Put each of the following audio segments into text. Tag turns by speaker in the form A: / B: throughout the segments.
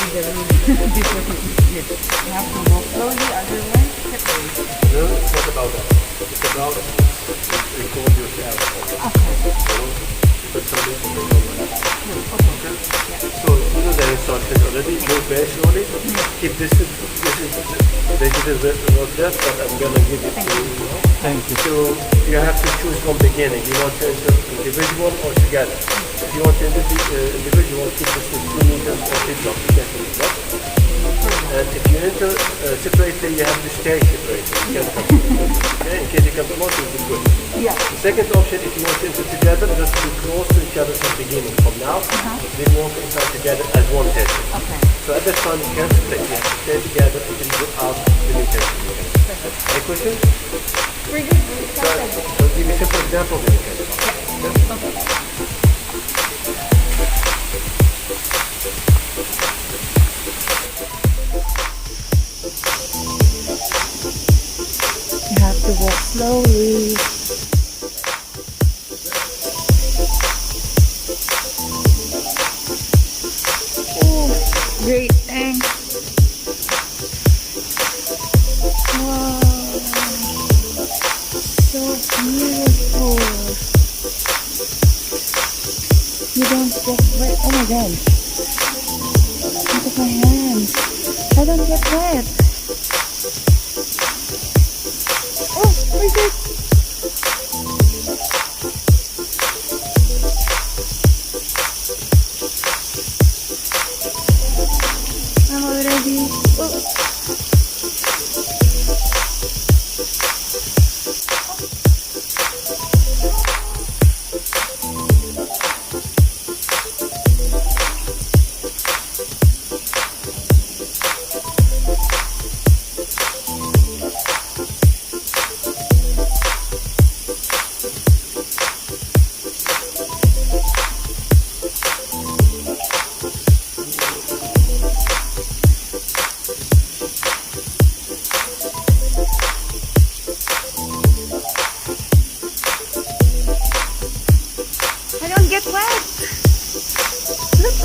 A: the room before you eat it. You have to walk slowly, otherwise separate.
B: No, it's not about that. It's about record yourself.
A: Okay.
B: Put something in the moment.
A: Okay. Yeah.
B: So you know the instructions already. Move very slowly. Keep this is not that, but I'm gonna give it to you.
C: Thank you.
B: So you have to choose from beginning. You want to enter individual or together. If you want to enter individual, keep this with 2 meters or 3 blocks. And if you enter separately, you have to stay separated. You can't come. Okay? In case you come close, it will be good.
A: Yeah.
B: The second option, if you want to enter together, just be close to each other from the beginning. From now, they walk inside together as one person.
A: Okay.
B: So at that time, you can't split. You have to stay together until you go out the new person. Any questions?
A: We're good. We started.
B: So I'll give you a simple example then you can talk.
A: Okay. You have to walk slowly. Oh, great, thanks. Wow, so beautiful. You don't get wet. Oh my god. Look at my hands. I don't get wet. Oh my god. I'm already. Oh. I don't get wet. Look,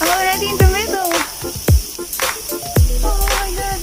A: I'm already in the middle. Oh my god.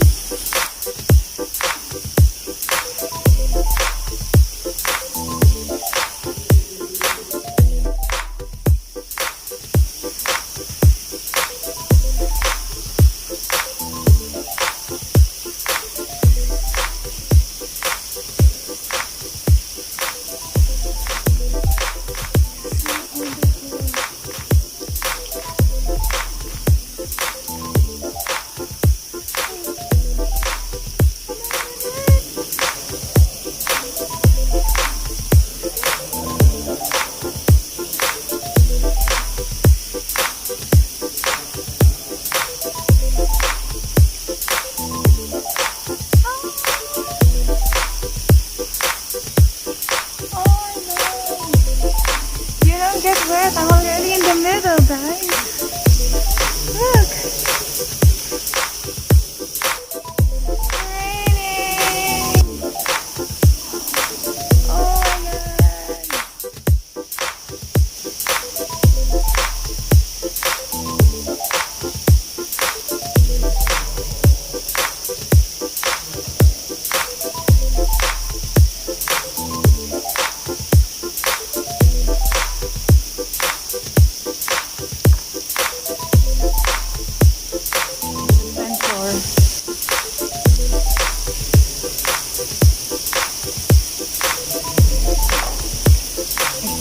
A: Get wet. I'm already in the middle, guys. Look. Raining. Oh my god.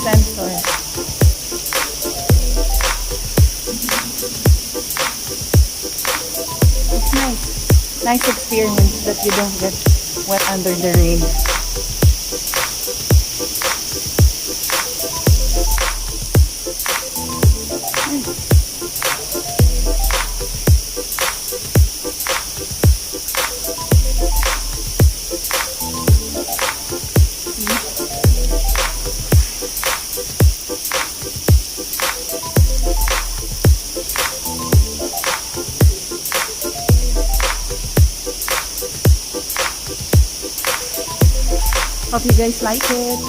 A: Sensor. It's nice. Nice experience that you don't get wet under the rain. Hope you guys like it.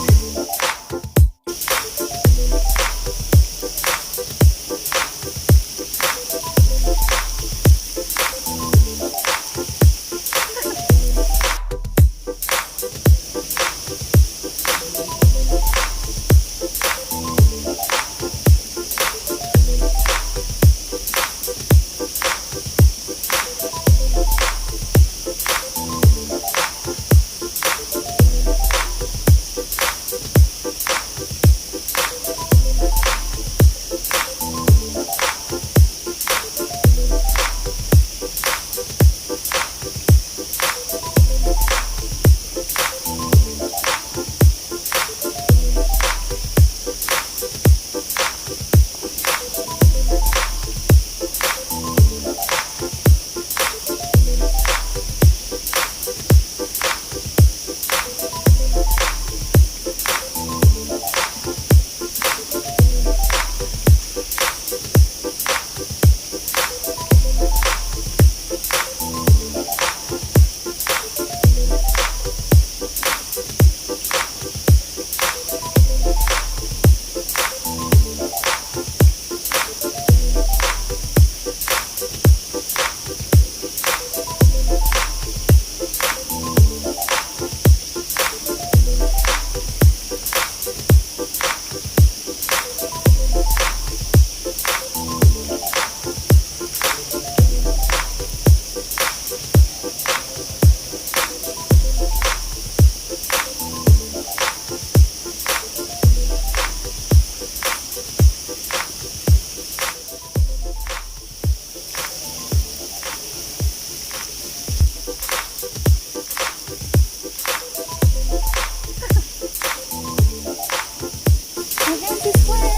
A: hands is wet.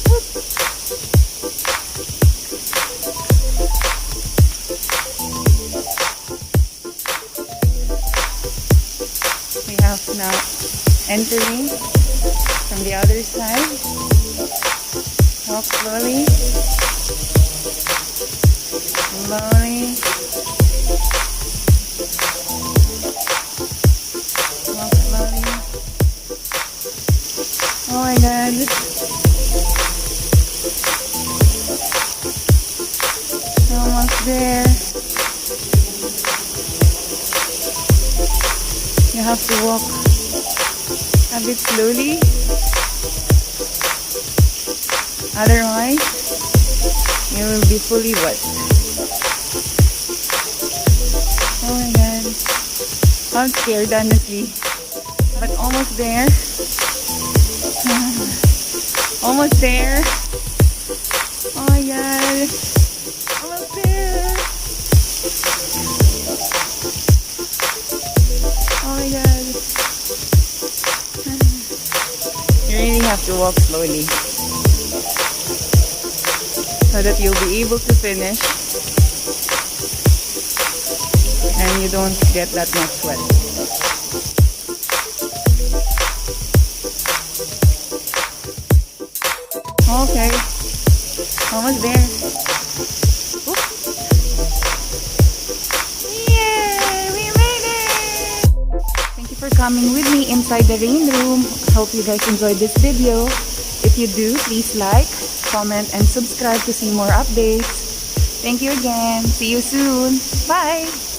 A: Whoop. We have now entering from the other side. Walk slowly. Slowly. Walk slowly. Oh my god. Almost there. You have to walk a bit slowly. Otherwise, you will be fully wet. Oh my god. I'm scared, honestly. But almost there. Almost there. Oh my god. Almost there. Oh my god. You really have to walk slowly so that you'll be able to finish and you don't get that much sweat. Okay, almost there. Oop. Yay, we made it! Thank you for coming with me inside the rain room. Hope you guys enjoyed this video. If you do, please like, comment, and subscribe to see more updates. Thank you again. See you soon. Bye!